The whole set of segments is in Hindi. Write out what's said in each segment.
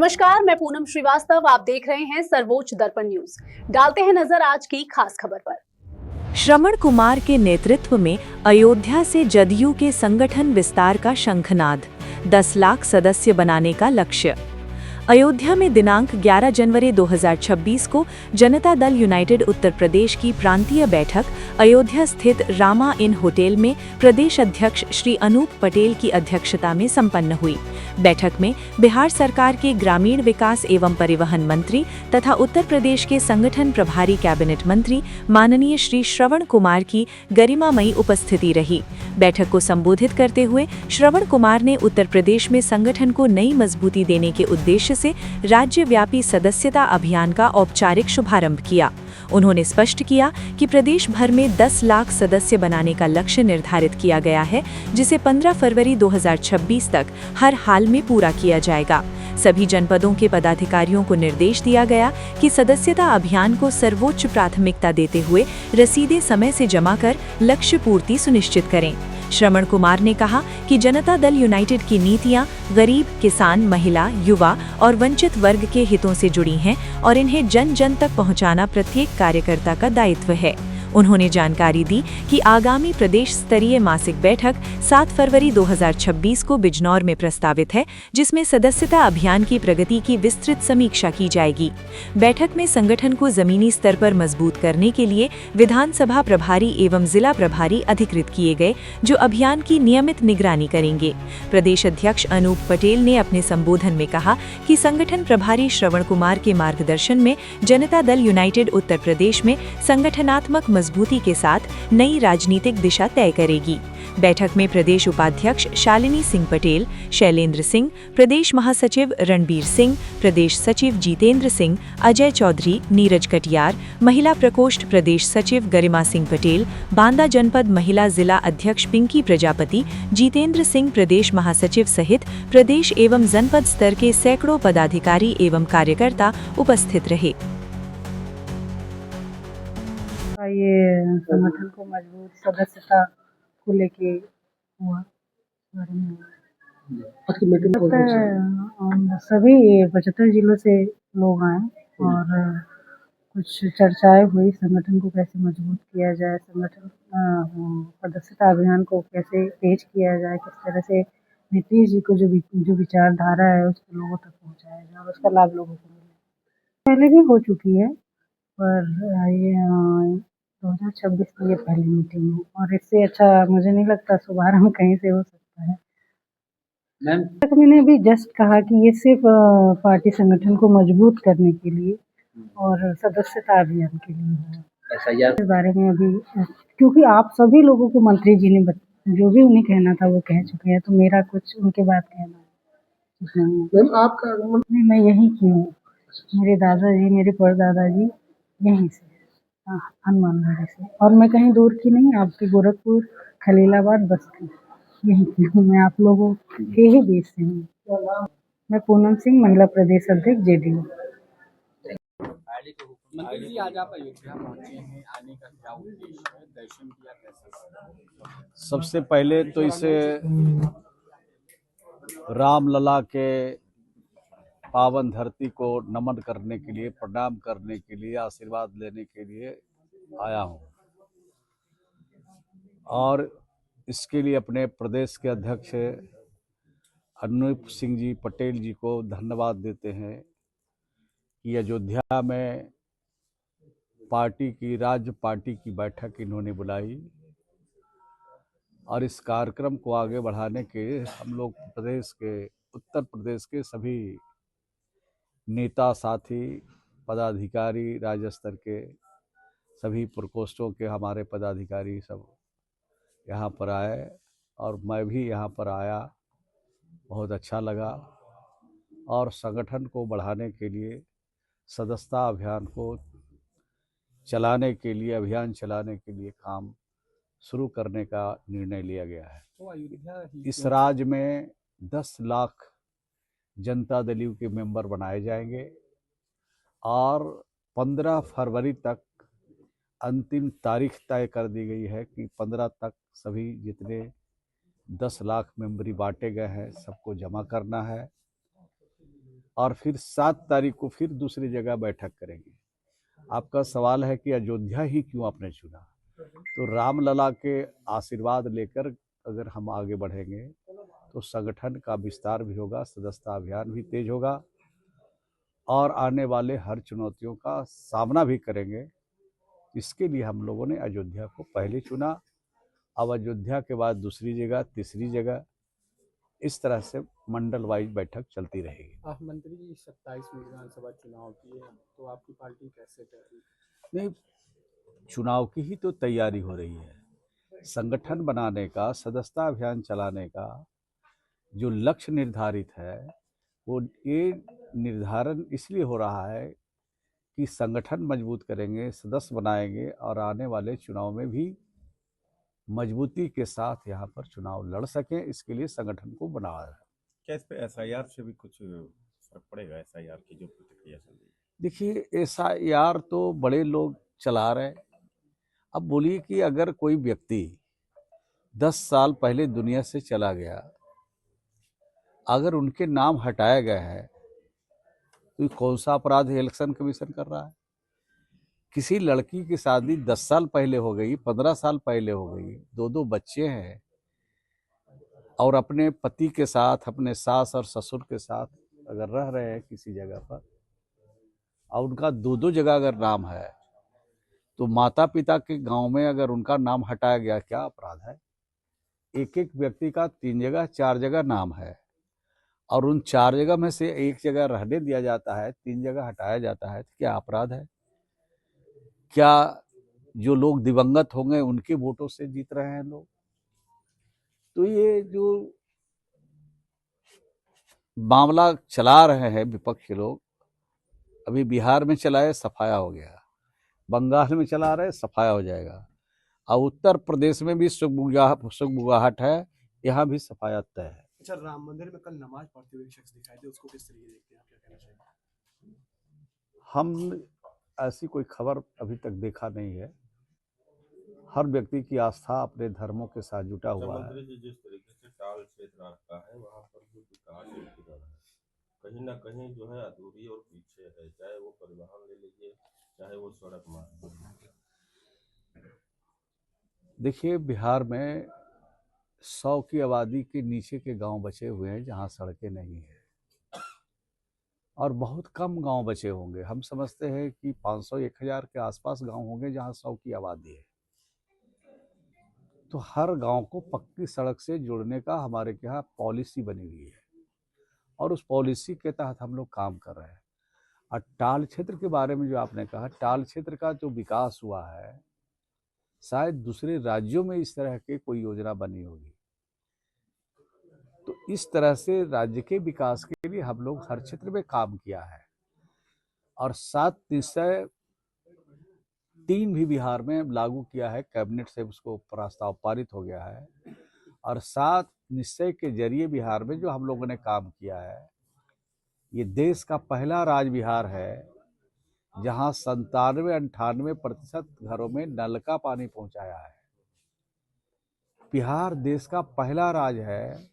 नमस्कार, मैं पूनम श्रीवास्तव। आप देख रहे हैं सर्वोच्च दर्पण न्यूज। डालते हैं नजर आज की खास खबर पर। श्रवण कुमार के नेतृत्व में अयोध्या से जदयू के संगठन विस्तार का शंखनाद, 10 लाख सदस्य बनाने का लक्ष्य। अयोध्या में दिनांक 11 जनवरी 2026 को जनता दल यूनाइटेड उत्तर प्रदेश की प्रांतीय बैठक अयोध्या स्थित रामा इन होटल में प्रदेश अध्यक्ष श्री अनूप पटेल की अध्यक्षता में संपन्न हुई। बैठक में बिहार सरकार के ग्रामीण विकास एवं परिवहन मंत्री तथा उत्तर प्रदेश के संगठन प्रभारी कैबिनेट मंत्री माननीय श्री श्रवण कुमार की गरिमामयी उपस्थिति रही। बैठक को संबोधित करते हुए श्रवण कुमार ने उत्तर प्रदेश में संगठन को नई मजबूती देने के उद्देश्य से राज्यव्यापी सदस्यता अभियान का औपचारिक शुभारंभ किया। उन्होंने स्पष्ट किया कि प्रदेश भर में 10 लाख सदस्य बनाने का लक्ष्य निर्धारित किया गया है, जिसे 15 फरवरी 2026 तक हर हाल में पूरा किया जाएगा। सभी जनपदों के पदाधिकारियों को निर्देश दिया गया कि सदस्यता अभियान को सर्वोच्च प्राथमिकता देते हुए रसीदें समय से जमा कर लक्ष्य पूर्ति सुनिश्चित करें। श्रवण कुमार ने कहा कि जनता दल यूनाइटेड की नीतियां गरीब, किसान, महिला, युवा और वंचित वर्ग के हितों से जुड़ी हैं और इन्हें जन जन तक पहुंचाना प्रत्येक कार्यकर्ता का दायित्व है। उन्होंने जानकारी दी कि आगामी प्रदेश स्तरीय मासिक बैठक 7 फरवरी 2026 को बिजनौर में प्रस्तावित है, जिसमें सदस्यता अभियान की प्रगति की विस्तृत समीक्षा की जाएगी। बैठक में संगठन को जमीनी स्तर पर मजबूत करने के लिए विधानसभा प्रभारी एवं जिला प्रभारी अधिकृत किए गए, जो अभियान की नियमित निगरानी करेंगे। प्रदेश अध्यक्ष अनूप पटेल ने अपने संबोधन में कहा कि संगठन प्रभारी श्रवण कुमार के मार्गदर्शन में जनता दल यूनाइटेड उत्तर प्रदेश में संगठनात्मक मजबूती के साथ नई राजनीतिक दिशा तय करेगी। बैठक में प्रदेश उपाध्यक्ष शालिनी सिंह पटेल, शैलेंद्र सिंह, प्रदेश महासचिव रणबीर सिंह, प्रदेश सचिव जितेंद्र सिंह, अजय चौधरी, नीरज कटियार, महिला प्रकोष्ठ प्रदेश सचिव गरिमा सिंह पटेल, बांदा जनपद महिला जिला अध्यक्ष पिंकी प्रजापति, जितेंद्र सिंह प्रदेश महासचिव सहित प्रदेश एवं जनपद स्तर के सैकड़ों पदाधिकारी एवं कार्यकर्ता उपस्थित रहे। ये संगठन को मजबूत सदस्यता को लेके हुआ बारे में सभी 75 जिलों से लोग आए और कुछ चर्चाएं हुई। संगठन को कैसे मजबूत किया जाए, संगठन सदस्यता अभियान को कैसे तेज किया जाए, किस तरह से नीतीश जी को जो विचारधारा है उसको लोगों तक पहुंचाया जाए और उसका लाभ लोगों को मिले। पहले भी हो चुकी है, पर ये 2026 की ये पहली मीटिंग है और इससे अच्छा मुझे नहीं लगता शुभारंभ कहीं से हो सकता है। मैंने भी जस्ट कहा कि ये सिर्फ पार्टी संगठन को मजबूत करने के लिए और सदस्यता अभियान के लिए है। इस बारे में अभी क्योंकि आप सभी लोगों को मंत्री जी ने जो भी उन्हें कहना था वो कह चुके हैं, तो मेरा कुछ उनके बात कहना है। आपका नहीं, मैं यहीं की हूँ। मेरे दादाजी, मेरे परदादाजी यहीं से, हनुमानगढ़ से, और मैं कहीं दूर की नहीं, आपके गोरखपुर, खलीलाबाद, बस्ती यहीं की हूँ। मैं आप लोगों के ही बीच से हूँ। मैं पूनम सिंह, महिला प्रदेश अध्यक्ष जेडीयू। मंत्री जी, आज आप अयोध्या पहुंचे हैं, आने का क्या उद्देश्य है, दर्शन किया कैसे? सबसे पहले तो इसे रामलला के पावन धरती को नमन करने के लिए, प्रणाम करने के लिए, आशीर्वाद लेने के लिए आया हूं और इसके लिए अपने प्रदेश के अध्यक्ष अनूप सिंह जी पटेल जी को धन्यवाद देते हैं कि अयोध्या में राज्य पार्टी की बैठक इन्होंने बुलाई और इस कार्यक्रम को आगे बढ़ाने के हम लोग उत्तर प्रदेश के सभी नेता, साथी, पदाधिकारी, राज्य स्तर के सभी प्रकोष्ठों के हमारे पदाधिकारी सब यहाँ पर आए और मैं भी यहाँ पर आया। बहुत अच्छा लगा और संगठन को बढ़ाने के लिए, सदस्यता अभियान को चलाने के लिए काम शुरू करने का निर्णय लिया गया है। तो इस राज्य में 10 लाख जनता दल के मेंबर बनाए जाएंगे और 15 फरवरी तक अंतिम तारीख तय कर दी गई है कि 15 तक सभी जितने 10 लाख मेंबरी बांटे गए हैं सबको जमा करना है और फिर 7 तारीख को फिर दूसरी जगह बैठक करेंगे। आपका सवाल है कि अयोध्या ही क्यों आपने चुना, तो रामलला के आशीर्वाद लेकर अगर हम आगे बढ़ेंगे तो संगठन का विस्तार भी होगा, सदस्यता अभियान भी तेज होगा और आने वाले हर चुनौतियों का सामना भी करेंगे। इसके लिए हम लोगों ने अयोध्या को पहले चुना। अब अयोध्या के बाद दूसरी जगह, तीसरी जगह, इस तरह से मंडल वाइज बैठक चलती रहेगी। आप मंत्री जी 27 में विधानसभा चुनाव किए, तो आपकी पार्टी कैसे कर रही? नहीं, चुनाव की ही तो तैयारी हो रही है। संगठन बनाने का, सदस्यता अभियान चलाने का जो लक्ष्य निर्धारित है, वो ये निर्धारण इसलिए हो रहा है कि संगठन मजबूत करेंगे, सदस्य बनाएंगे और आने वाले चुनाव में भी मजबूती के साथ यहाँ पर चुनाव लड़ सकें, इसके लिए संगठन को बनाया है। क्या इस पे SIR से भी कुछ फर्क पड़ेगा? SIR की जो प्रतिक्रिया चल रही है, देखिए SIR तो बड़े लोग चला रहे। अब बोलिए कि अगर कोई व्यक्ति 10 साल पहले दुनिया से चला गया, अगर उनके नाम हटाया गया है तो ये कौन सा अपराध इलेक्शन कमीशन कर रहा है? किसी लड़की की शादी 10 साल पहले हो गई, 15 साल पहले हो गई, 2 बच्चे हैं और अपने पति के साथ, अपने सास और ससुर के साथ अगर रह रहे हैं किसी जगह पर और उनका 2 जगह अगर नाम है, तो माता पिता के गांव में अगर उनका नाम हटाया गया, क्या अपराध है? एक व्यक्ति का 3 जगह 4 जगह नाम है और उन 4 जगह में से 1 जगह रहने दिया जाता है, 3 जगह हटाया जाता है, तो क्या अपराध है? क्या जो लोग दिवंगत होंगे उनके वोटों से जीत रहे हैं लोग? तो ये जो मामला चला रहे हैं विपक्ष के लोग, अभी बिहार में चलाए, सफाया हो गया, बंगाल में चला रहे, सफाया हो जाएगा, और उत्तर प्रदेश में भी सुगबुगाहट है, यहाँ भी सफाया तय है। अच्छा, राम मंदिर में कल नमाज पढ़ते हुए एक शख्स दिखाई दे, उसको किस तरीके देखते हैं, आप क्या कहना चाहिए? हम ऐसी कोई खबर अभी तक देखा नहीं है। हर व्यक्ति की आस्था अपने धर्मों के साथ जुटा हुआ है। मंत्री जी जिस तरीके से टाल क्षेत्र आता है, वहाँ पर जो विकास है कहीं ना कहीं जो है अधूरी और पीछे है, चाहे वो परिवहन ले लीजिए, चाहे वो सड़क मार्ग। देखिए, बिहार में 100 की आबादी के नीचे के गांव बचे हुए हैं जहां सड़कें नहीं है, और बहुत कम गांव बचे होंगे। हम समझते हैं कि 500-1000 के आसपास गांव होंगे जहां 100 की आबादी है। तो हर गांव को पक्की सड़क से जोड़ने का हमारे यहाँ पॉलिसी बनी हुई है और उस पॉलिसी के तहत हम लोग काम कर रहे हैं। और टाल क्षेत्र के बारे में जो आपने कहा, टाल क्षेत्र का जो विकास हुआ है, शायद दूसरे राज्यों में इस तरह की कोई योजना बनी होगी। तो इस तरह से राज्य के विकास के लिए हम लोग हर क्षेत्र में काम किया है और 7 निश्चय 3 भी बिहार में लागू किया है, कैबिनेट से उसको प्रस्ताव पारित हो गया है। और 7 निश्चय के जरिए बिहार में जो हम लोगों ने काम किया है, ये देश का पहला राज्य बिहार है जहां 97-98% घरों में नल का पानी पहुंचाया है। बिहार देश का पहला राज्य है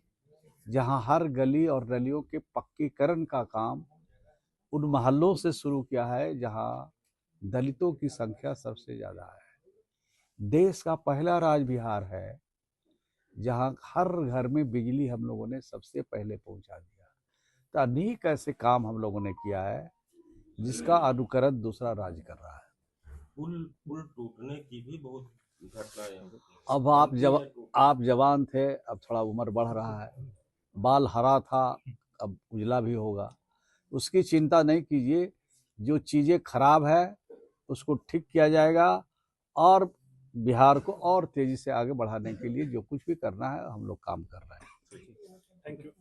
जहां हर गली और नलियों के पक्कीकरण का काम उन मोहल्लों से शुरू किया है जहां दलितों की संख्या सबसे ज्यादा है। देश का पहला राज्य बिहार है जहां हर घर में बिजली हम लोगों ने सबसे पहले पहुंचा दिया। तो अनेक ऐसे काम हम लोगों ने किया है जिसका अनुकरण दूसरा राज्य कर रहा है। पुल टूटने की भी बहुत घटनाएं होती हैं। अब आप जवान थे, अब थोड़ा उम्र बढ़ रहा है, बाल हरा था, अब उजला भी होगा। उसकी चिंता नहीं कीजिए, जो चीज़ें खराब है उसको ठीक किया जाएगा और बिहार को और तेजी से आगे बढ़ाने के लिए जो कुछ भी करना है हम लोग काम कर रहे हैं। Thank you.